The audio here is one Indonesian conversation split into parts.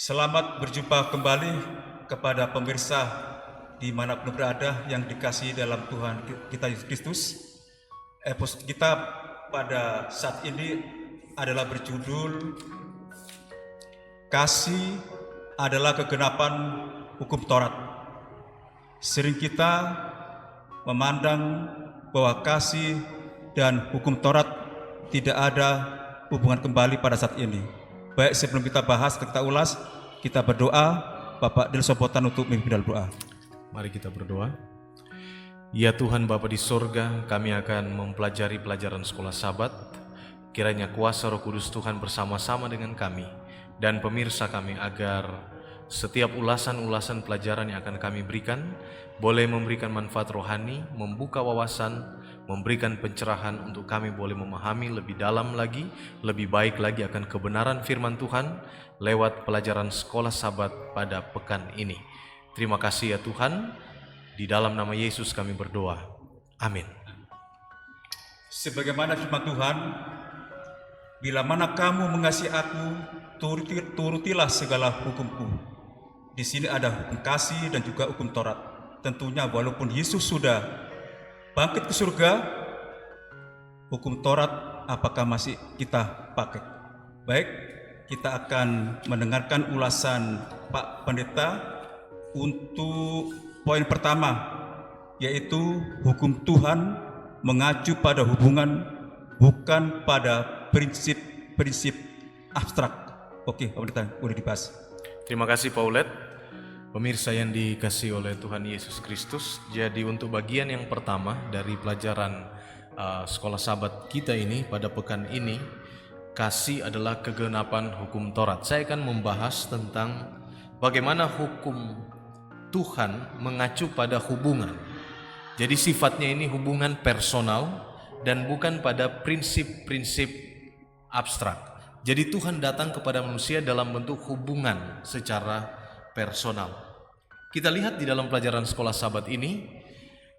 Selamat berjumpa kembali kepada pemirsa dimanapun berada yang dikasihi dalam Tuhan kita Yesus Kristus. Episode kita pada saat ini adalah berjudul Kasih adalah kegenapan hukum Taurat. Sering kita memandang bahwa kasih dan hukum Taurat tidak ada hubungan kembali pada saat ini. Baik, sebelum kita bahas, kita ulas, kita berdoa. Bapak Dil Sopotan untuk memimpin dalam doa. Mari kita berdoa. Ya Tuhan Bapa di sorga, kami akan mempelajari pelajaran sekolah Sabat. Kiranya kuasa Roh Kudus Tuhan bersama-sama dengan kami dan pemirsa kami, agar setiap ulasan-ulasan pelajaran yang akan kami berikan boleh memberikan manfaat rohani, membuka wawasan, memberikan pencerahan untuk kami boleh memahami lebih dalam lagi, lebih baik lagi akan kebenaran firman Tuhan lewat pelajaran sekolah Sabat pada pekan ini. Terima kasih ya Tuhan, di dalam nama Yesus kami berdoa. Amin. Sebagaimana firman Tuhan, bila mana kamu mengasihi aku, turutilah segala hukumku. Di sini ada hukum kasih dan juga hukum Taurat. Tentunya walaupun Yesus sudah bangkit ke surga, hukum Taurat apakah masih kita pakai? Baik, kita akan mendengarkan ulasan Pak Pendeta untuk poin pertama, yaitu hukum Tuhan mengacu pada hubungan, bukan pada prinsip-prinsip abstrak. Oke, Pak Pendeta, boleh dibahas. Terima kasih Paulet. Pemirsa yang dikasihi oleh Tuhan Yesus Kristus, jadi untuk bagian yang pertama dari pelajaran sekolah Sabat kita ini pada pekan ini, kasih adalah kegenapan hukum Taurat. Saya akan membahas tentang bagaimana hukum Tuhan mengacu pada hubungan. Jadi sifatnya ini hubungan personal dan bukan pada prinsip-prinsip abstrak. Jadi Tuhan datang kepada manusia dalam bentuk hubungan secara personal. Kita lihat di dalam pelajaran sekolah Sabat ini,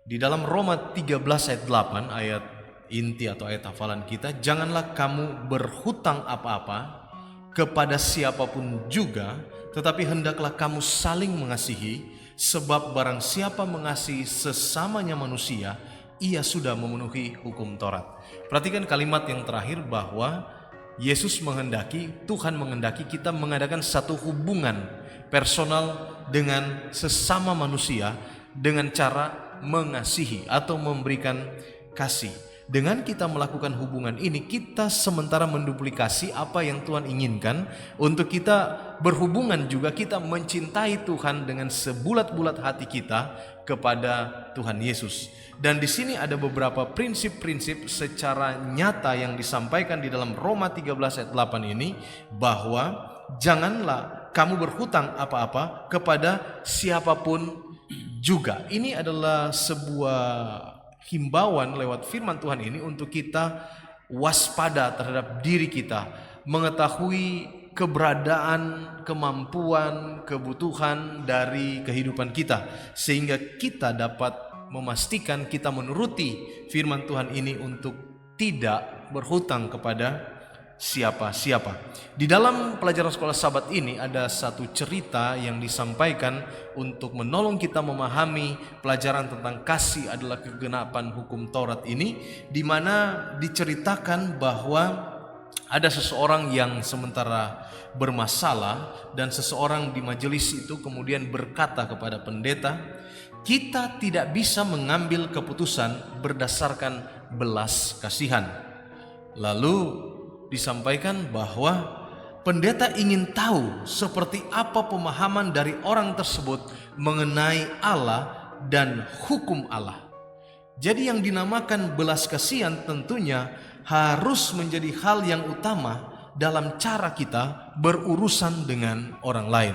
di dalam Roma 13 ayat 8, ayat inti atau ayat hafalan kita, janganlah kamu berhutang apa-apa kepada siapapun juga, tetapi hendaklah kamu saling mengasihi, sebab barang siapa mengasihi sesamanya manusia, ia sudah memenuhi hukum Taurat. Perhatikan kalimat yang terakhir bahwa Yesus menghendaki, Tuhan menghendaki kita mengadakan satu hubungan personal dengan sesama manusia dengan cara mengasihi atau memberikan kasih. Dengan kita melakukan hubungan ini, kita sementara menduplikasi apa yang Tuhan inginkan. Untuk kita berhubungan juga, kita mencintai Tuhan dengan sebulat-bulat hati kita kepada Tuhan Yesus. Dan di sini ada beberapa prinsip-prinsip secara nyata yang disampaikan di dalam Roma 13 ayat 8 ini, bahwa janganlah kamu berhutang apa-apa kepada siapapun juga. Ini adalah sebuah himbauan lewat firman Tuhan ini untuk kita waspada terhadap diri kita, mengetahui keberadaan, kemampuan, kebutuhan dari kehidupan kita, sehingga kita dapat memastikan kita menuruti firman Tuhan ini untuk tidak berhutang kepada siapa-siapa. Di dalam pelajaran sekolah Sabat ini ada satu cerita yang disampaikan untuk menolong kita memahami pelajaran tentang kasih adalah kegenapan hukum Taurat ini, di mana diceritakan bahwa ada seseorang yang sementara bermasalah, dan seseorang di majelis itu kemudian berkata kepada pendeta, kita tidak bisa mengambil keputusan berdasarkan belas kasihan. Lalu disampaikan bahwa pendeta ingin tahu seperti apa pemahaman dari orang tersebut mengenai Allah dan hukum Allah. Jadi yang dinamakan belas kasihan tentunya harus menjadi hal yang utama dalam cara kita berurusan dengan orang lain.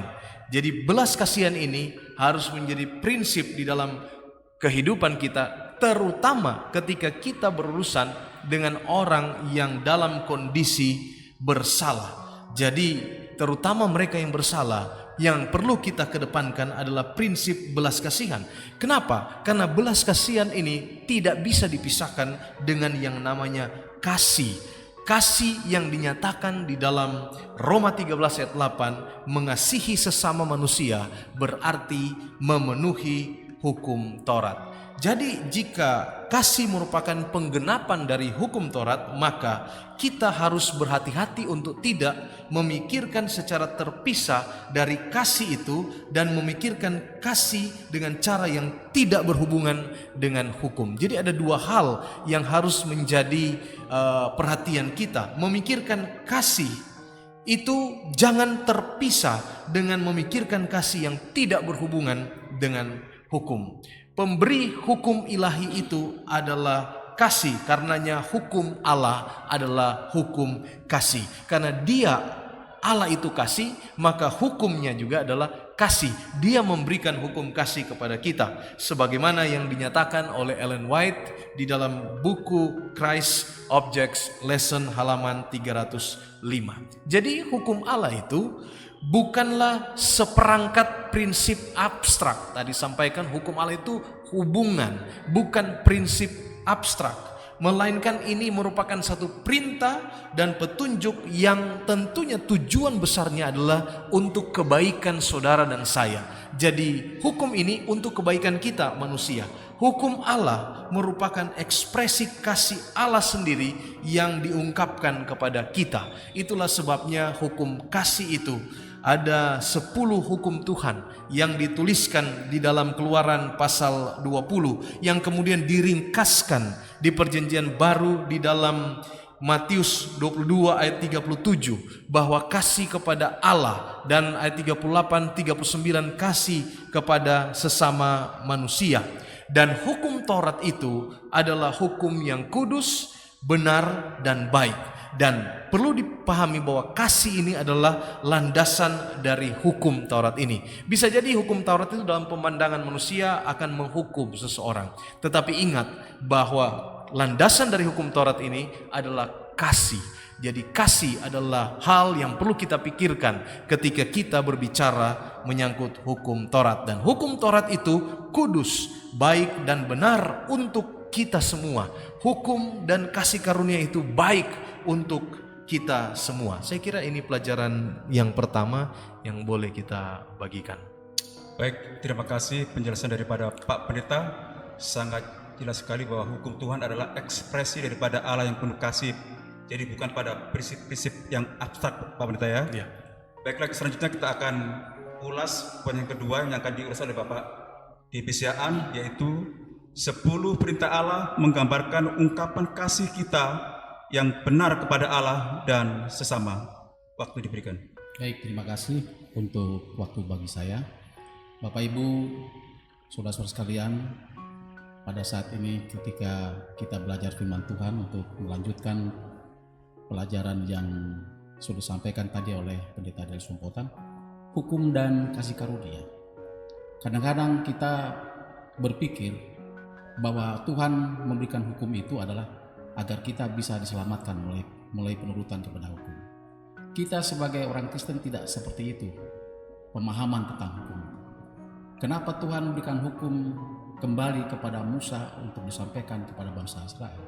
Jadi belas kasihan ini harus menjadi prinsip di dalam kehidupan kita, terutama ketika kita berurusan dengan orang yang dalam kondisi bersalah. Jadi terutama mereka yang bersalah, yang perlu kita kedepankan adalah prinsip belas kasihan. Kenapa? Karena belas kasihan ini tidak bisa dipisahkan dengan yang namanya kasih. Kasih yang dinyatakan di dalam Roma 13 ayat 8, mengasihi sesama manusia berarti memenuhi hukum Taurat. Jadi jika kasih merupakan penggenapan dari hukum Taurat, maka kita harus berhati-hati untuk tidak memikirkan secara terpisah dari kasih itu dan memikirkan kasih dengan cara yang tidak berhubungan dengan hukum. Jadi ada dua hal yang harus menjadi perhatian kita. Memikirkan kasih itu jangan terpisah dengan memikirkan kasih yang tidak berhubungan dengan hukum. Pemberi hukum ilahi itu adalah kasih, karenanya hukum Allah adalah hukum kasih. Karena Dia, Allah itu kasih, maka hukumnya juga adalah kasih. Dia memberikan hukum kasih kepada kita, sebagaimana yang dinyatakan oleh Ellen White di dalam buku Christ Objects Lesson halaman 305. Jadi hukum Allah itu bukanlah seperangkat prinsip abstrak. Tadi sampaikan hukum Allah itu hubungan, bukan prinsip abstrak, melainkan ini merupakan satu perintah dan petunjuk yang tentunya tujuan besarnya adalah untuk kebaikan saudara dan saya. Jadi hukum ini untuk kebaikan kita manusia. Hukum Allah merupakan ekspresi kasih Allah sendiri yang diungkapkan kepada kita. Itulah sebabnya hukum kasih itu ada 10 hukum Tuhan yang dituliskan di dalam Keluaran pasal 20 yang kemudian diringkaskan di perjanjian baru di dalam Matius 22 ayat 37, bahwa kasih kepada Allah, dan ayat 38 39 kasih kepada sesama manusia. Dan hukum Taurat itu adalah hukum yang kudus, benar dan baik. Dan perlu dipahami bahwa kasih ini adalah landasan dari hukum Taurat ini. Bisa jadi hukum Taurat itu dalam pemandangan manusia akan menghukum seseorang, tetapi ingat bahwa landasan dari hukum Taurat ini adalah kasih. Jadi kasih adalah hal yang perlu kita pikirkan ketika kita berbicara menyangkut hukum Taurat. Dan hukum Taurat itu kudus, baik dan benar untuk kita semua. Hukum dan kasih karunia itu baik untuk kita semua. Saya kira ini pelajaran yang pertama yang boleh kita bagikan. Baik, terima kasih penjelasan daripada Pak Pendeta. Sangat jelas sekali bahwa hukum Tuhan adalah ekspresi daripada Allah yang penuh kasih. Jadi bukan pada prinsip-prinsip yang abstrak, Pak Pendeta ya. Ya. Baik, lagi selanjutnya kita akan ulas poin yang kedua yang akan diulas oleh Bapak di PCA-an, yaitu 10 perintah Allah menggambarkan ungkapan kasih kita yang benar kepada Allah dan sesama. Waktu diberikan. Baik, terima kasih untuk waktu bagi saya. Bapak Ibu, saudara-saudara sekalian, pada saat ini ketika kita belajar firman Tuhan untuk melanjutkan pelajaran yang sudah disampaikan tadi oleh Pendeta Del Sumpotan, hukum dan kasih karunia. Kadang-kadang kita berpikir bahwa Tuhan memberikan hukum itu adalah agar kita bisa diselamatkan melalui penurutan kepada hukum. Kita sebagai orang Kristen tidak seperti itu pemahaman tentang hukum. Kenapa Tuhan memberikan hukum kembali kepada Musa untuk disampaikan kepada bangsa Israel?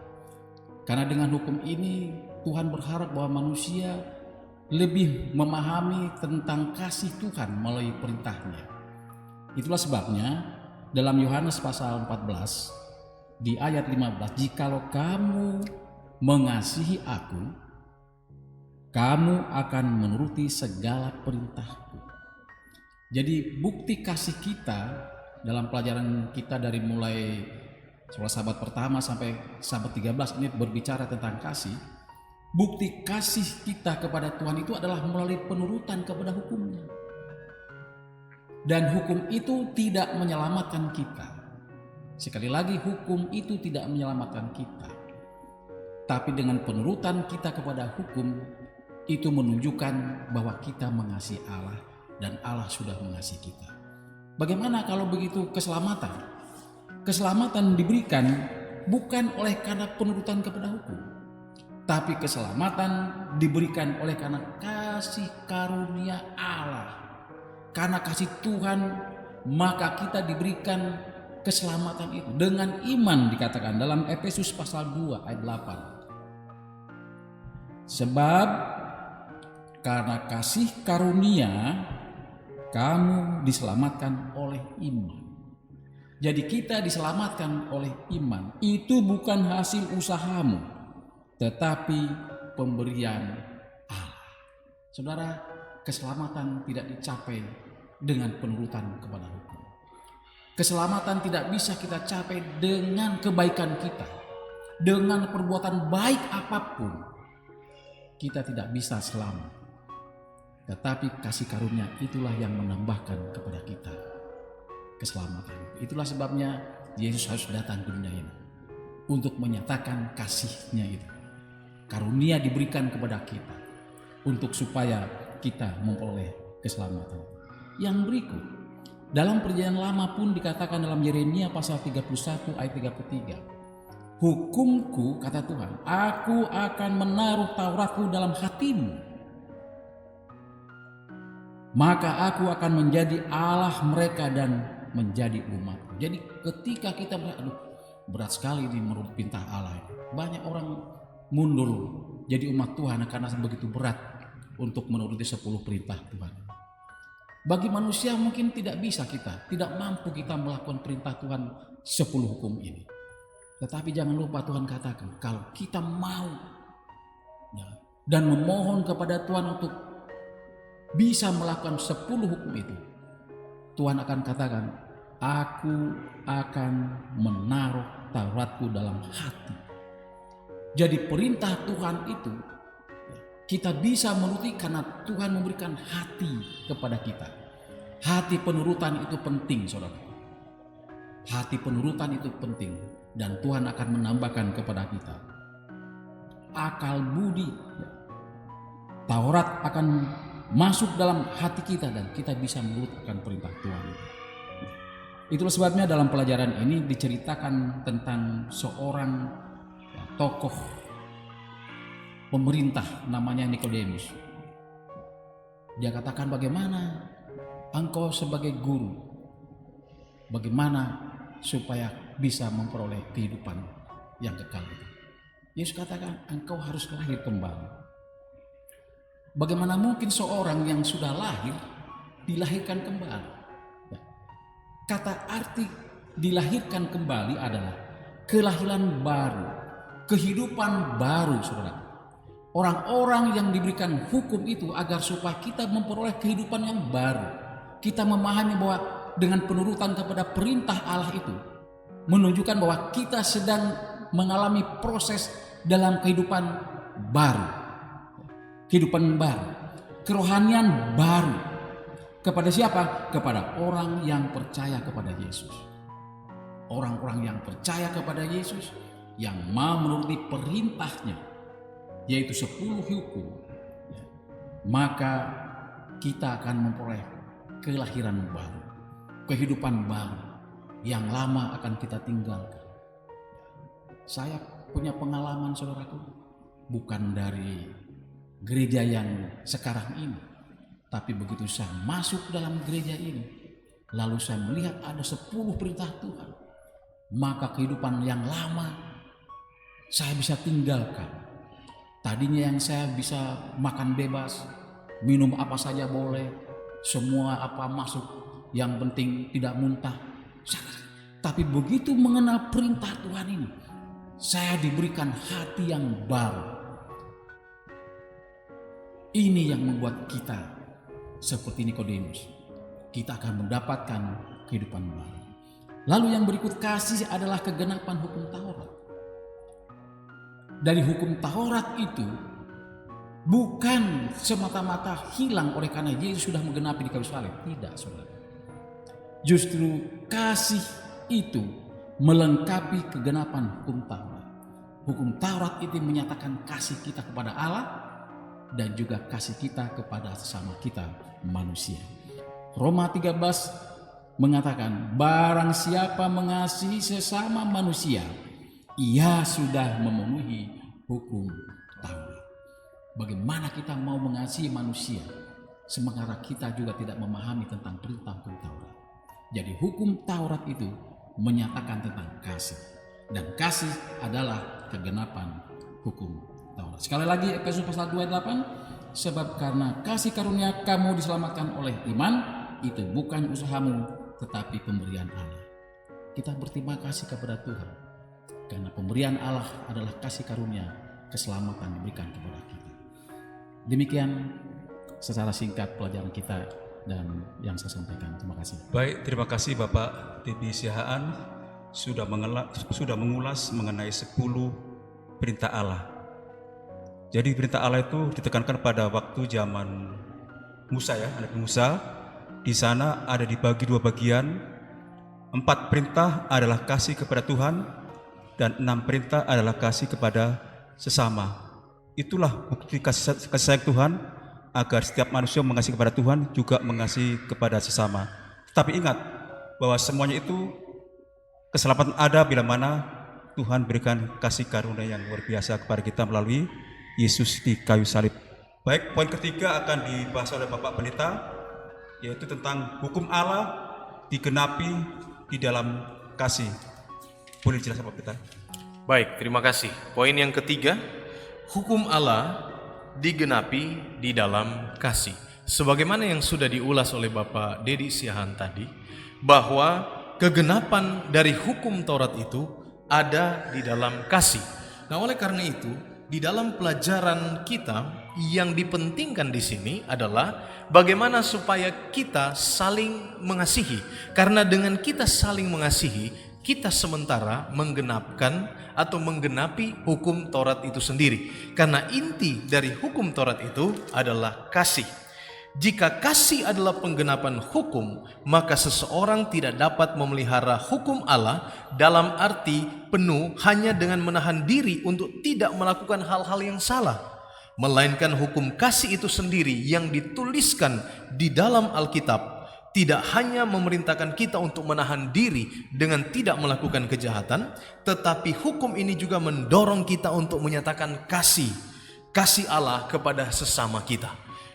Karena dengan hukum ini Tuhan berharap bahwa manusia lebih memahami tentang kasih Tuhan melalui perintahnya. Itulah sebabnya dalam Yohanes pasal 14 di ayat 15, jikalau kamu mengasihi aku, kamu akan menuruti segala perintahku. Jadi bukti kasih kita dalam pelajaran kita dari mulai sekolah sahabat pertama sampai sahabat 13 ini berbicara tentang kasih. Bukti kasih kita kepada Tuhan itu adalah melalui penurutan kepada hukumnya. Dan hukum itu tidak menyelamatkan kita. Sekali lagi, hukum itu tidak menyelamatkan kita. Tapi dengan penurutan kita kepada hukum, itu menunjukkan bahwa kita mengasihi Allah dan Allah sudah mengasihi kita. Bagaimana kalau begitu keselamatan? Keselamatan diberikan bukan oleh karena penurutan kepada hukum, tapi keselamatan diberikan oleh karena kasih karunia Allah. Karena kasih Tuhan, maka kita diberikan keselamatan itu dengan iman, dikatakan dalam Efesus pasal 2 ayat Sebab karena kasih karunia kamu diselamatkan oleh iman. Jadi kita diselamatkan oleh iman. Itu bukan hasil usahamu, tetapi pemberian Allah. Saudara, keselamatan tidak dicapai dengan penurutan kepada hukum. Keselamatan tidak bisa kita capai dengan kebaikan kita. Dengan perbuatan baik apapun, kita tidak bisa selamat. Tetapi kasih karunia itulah yang menambahkan kepada kita keselamatan. Itulah sebabnya Yesus harus datang ke dunia ini untuk menyatakan kasih-Nya itu. Karunia diberikan kepada kita untuk supaya kita memperoleh keselamatan. Yang berikut, dalam Perjanjian Lama pun dikatakan dalam Yeremia pasal 31 ayat 33. Hukumku, kata Tuhan, aku akan menaruh Tauratku dalam hatimu. Maka aku akan menjadi Allah mereka dan menjadi umatku. Jadi ketika kita berat sekali ini menurut perintah Allah. Banyak orang mundur jadi umat Tuhan karena begitu berat untuk menuruti 10 perintah Tuhan. Bagi manusia mungkin tidak bisa kita, tidak mampu kita melakukan perintah Tuhan 10 hukum ini. Tetapi jangan lupa Tuhan katakan, kalau kita mau dan memohon kepada Tuhan untuk bisa melakukan 10 hukum itu, Tuhan akan katakan, aku akan menaruh Tauratku dalam hati. Jadi perintah Tuhan itu kita bisa menuruti karena Tuhan memberikan hati kepada kita. Hati penurutan itu penting, saudara. Hati penurutan itu penting dan Tuhan akan menambahkan kepada kita akal budi. Taurat akan masuk dalam hati kita dan kita bisa menurutkan perintah Tuhan. Itulah sebabnya dalam pelajaran ini diceritakan tentang seorang tokoh pemerintah namanya Nikodemus. Dia katakan, bagaimana engkau sebagai guru, bagaimana supaya bisa memperoleh kehidupan yang kekal itu? Yesus katakan, engkau harus lahir kembali. Bagaimana mungkin seorang yang sudah lahir dilahirkan kembali? Kata arti dilahirkan kembali adalah kelahiran baru, kehidupan baru, saudara. Orang-orang yang diberikan hukum itu agar supaya kita memperoleh kehidupan yang baru. Kita memahami bahwa dengan penurutan kepada perintah Allah itu menunjukkan bahwa kita sedang mengalami proses dalam kehidupan baru. Kehidupan baru, kerohanian baru. Kepada siapa? Kepada orang yang percaya kepada Yesus. Orang-orang yang percaya kepada Yesus, yang mau menuruti perintahnya, yaitu 10 hukum, maka kita akan memperoleh kelahiran baru, kehidupan baru. Yang lama akan kita tinggalkan. Saya punya pengalaman, saudaraku, bukan dari gereja yang sekarang ini, tapi begitu saya masuk dalam gereja ini, lalu saya melihat ada 10 perintah Tuhan, maka kehidupan yang lama saya bisa tinggalkan. Tadinya yang saya bisa makan bebas, minum apa saja boleh, semua apa masuk, yang penting tidak muntah. Tapi begitu mengenal perintah Tuhan ini, saya diberikan hati yang baru. Ini yang membuat kita seperti Nikodemus. Kita akan mendapatkan kehidupan baru. Lalu yang berikut, kasih adalah kegenapan hukum Taurat. Dari hukum Taurat itu bukan semata-mata hilang oleh karena Yesus sudah menggenapi di kayu salib. Tidak, saudara. Justru kasih itu melengkapi kegenapan hukum Taurat. Hukum Taurat itu menyatakan kasih kita kepada Allah dan juga kasih kita kepada sesama kita manusia. Roma 13 mengatakan, barang siapa mengasihi sesama manusia, ia sudah memenuhi hukum Taurat. Bagaimana kita mau mengasihi manusia sementara kita juga tidak memahami tentang perintah hukum Taurat? Jadi hukum Taurat itu menyatakan tentang kasih, dan kasih adalah kegenapan hukum Taurat. Sekali lagi Efesus pasal 2 ayat 8, sebab karena kasih karunia kamu diselamatkan oleh iman, itu bukan usahamu tetapi pemberian Allah. Kita berterima kasih kepada Tuhan karena pemberian Allah adalah kasih karunia, keselamatan diberikan kepada kita. Demikian secara singkat pelajaran kita dan yang saya sampaikan. Terima kasih. Baik, terima kasih Bapak Debi Sihaan sudah mengulas mengenai 10 perintah Allah. Jadi perintah Allah itu ditekankan pada waktu zaman Musa ya, Nabi Musa. Di sana ada dibagi 2 bagian. 4 perintah adalah kasih kepada Tuhan dan 6 perintah adalah kasih kepada sesama. Itulah bukti kasih sayang Tuhan, agar setiap manusia mengasihi kepada Tuhan juga mengasihi kepada sesama. Tapi ingat bahwa semuanya itu keselamatan ada bila mana Tuhan berikan kasih karunia yang luar biasa kepada kita melalui Yesus di kayu salib. Baik, poin ketiga akan dibahas oleh Bapak Pendeta, yaitu tentang hukum Allah digenapi di dalam kasih. Boleh dijelaskan Bapak Pendeta? Baik, terima kasih. Poin yang ketiga, hukum Allah digenapi di dalam kasih. Sebagaimana yang sudah diulas oleh Bapak Dedi Sihaan tadi, bahwa kegenapan dari hukum Taurat itu ada di dalam kasih. Nah, oleh karena itu, di dalam pelajaran kita yang dipentingkan di sini adalah bagaimana supaya kita saling mengasihi. Karena dengan kita saling mengasihi, kita sementara menggenapkan atau menggenapi hukum Taurat itu sendiri. Karena inti dari hukum Taurat itu adalah kasih. Jika kasih adalah penggenapan hukum, maka seseorang tidak dapat memelihara hukum Allah dalam arti penuh hanya dengan menahan diri untuk tidak melakukan hal-hal yang salah. Melainkan hukum kasih itu sendiri yang dituliskan di dalam Alkitab tidak hanya memerintahkan kita untuk menahan diri dengan tidak melakukan kejahatan, tetapi hukum ini juga mendorong kita untuk menyatakan kasih Allah kepada sesama kita.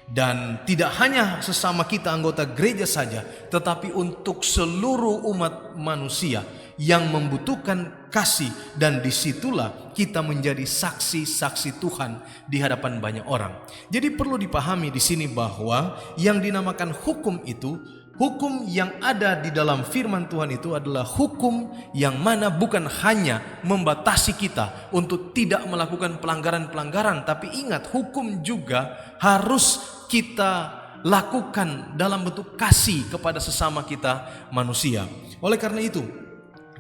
Dan tidak hanya sesama kita anggota gereja saja, tetapi untuk seluruh umat manusia yang membutuhkan kasih. Dan disitulah kita menjadi saksi-saksi Tuhan di hadapan banyak orang. Jadi perlu dipahami di sini bahwa yang dinamakan hukum itu, hukum yang ada di dalam firman Tuhan itu adalah hukum yang mana bukan hanya membatasi kita untuk tidak melakukan pelanggaran-pelanggaran, tapi ingat, hukum juga harus kita lakukan dalam bentuk kasih kepada sesama kita manusia. Oleh karena itu,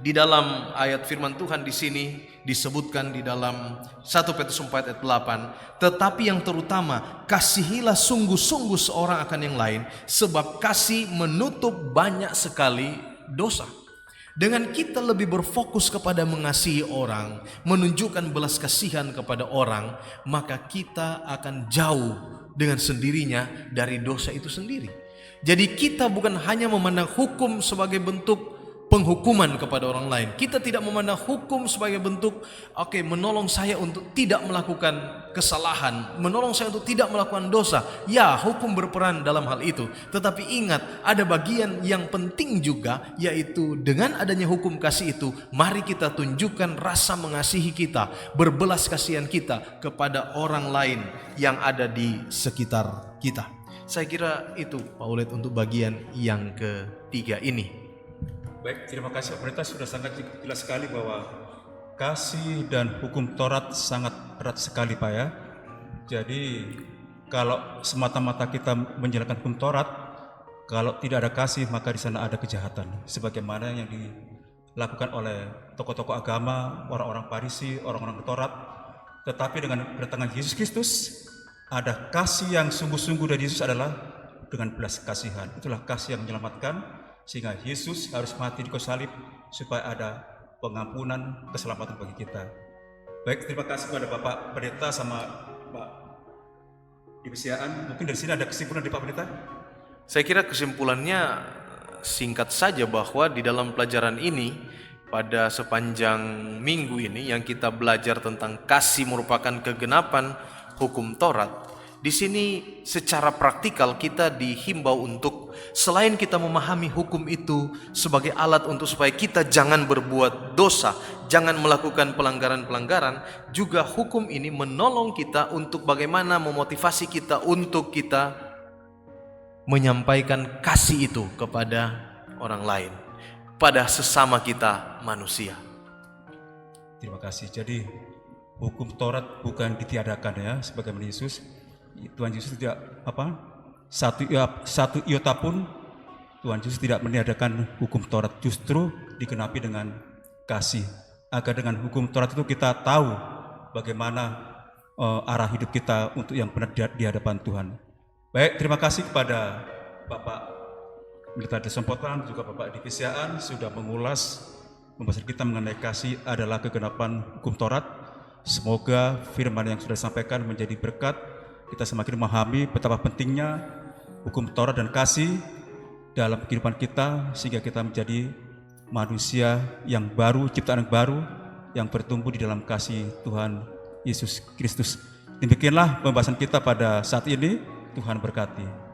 di dalam ayat firman Tuhan di sini disebutkan di dalam 1 Petrus 4 ayat 8, tetapi yang terutama kasihilah sungguh-sungguh seorang akan yang lain, sebab kasih menutup banyak sekali dosa. Dengan kita lebih berfokus kepada mengasihi orang, menunjukkan belas kasihan kepada orang, maka kita akan jauh dengan sendirinya dari dosa itu sendiri. Jadi kita bukan hanya memandang hukum sebagai bentuk penghukuman kepada orang lain. Kita tidak memandang hukum sebagai bentuk menolong saya untuk tidak melakukan kesalahan, menolong saya untuk tidak melakukan dosa. Ya, hukum berperan dalam hal itu. Tetapi ingat, ada bagian yang penting juga, yaitu dengan adanya hukum kasih itu, mari kita tunjukkan rasa mengasihi kita, berbelas kasihan kita kepada orang lain yang ada di sekitar kita. Saya kira itu Pak Ulet untuk bagian yang ketiga ini. Baik, terima kasih Pak Pendeta, sudah sangat jelas sekali bahwa kasih dan hukum Taurat sangat erat sekali Pak ya. Jadi kalau semata-mata kita menjalankan hukum Taurat, kalau tidak ada kasih maka di sana ada kejahatan. Sebagaimana yang dilakukan oleh tokoh-tokoh agama, orang-orang Farisi, orang-orang Taurat. Tetapi dengan kedatangan Yesus Kristus, ada kasih yang sungguh-sungguh dari Yesus adalah dengan belas kasihan. Itulah kasih yang menyelamatkan. Sehingga Yesus harus mati di kayu salib supaya ada pengampunan, keselamatan bagi kita. Baik, terima kasih kepada Bapak Pendeta sama Pak Dibesiaan. Mungkin dari sini ada kesimpulan dari Pak Pendeta? Saya kira kesimpulannya singkat saja bahwa di dalam pelajaran ini, pada sepanjang minggu ini yang kita belajar tentang kasih merupakan kegenapan hukum Taurat, Di sini secara praktikal kita dihimbau untuk selain kita memahami hukum itu sebagai alat untuk supaya kita jangan berbuat dosa, jangan melakukan pelanggaran-pelanggaran, juga hukum ini menolong kita untuk bagaimana memotivasi kita untuk kita menyampaikan kasih itu kepada orang lain, pada sesama kita manusia. Terima kasih. Jadi hukum Taurat bukan ditiadakan ya, sebagaimana Yesus. Tuhan Yesus tidak satu iota pun Tuhan Yesus tidak meniadakan hukum Taurat, justru digenapi dengan kasih. Agar dengan hukum Taurat itu kita tahu bagaimana arah hidup kita untuk yang benar di hadapan Tuhan. Baik, terima kasih kepada Bapak Pendeta Desempotan juga Bapak Divisiaan sudah mengulas pembahasan kita mengenai kasih adalah kegenapan hukum Taurat. Semoga firman yang sudah disampaikan menjadi berkat. Kita semakin memahami betapa pentingnya hukum Taurat dan kasih dalam kehidupan kita, sehingga kita menjadi manusia yang baru, ciptaan yang baru, yang bertumbuh di dalam kasih Tuhan Yesus Kristus. Demikianlah pembahasan kita pada saat ini. Tuhan berkati.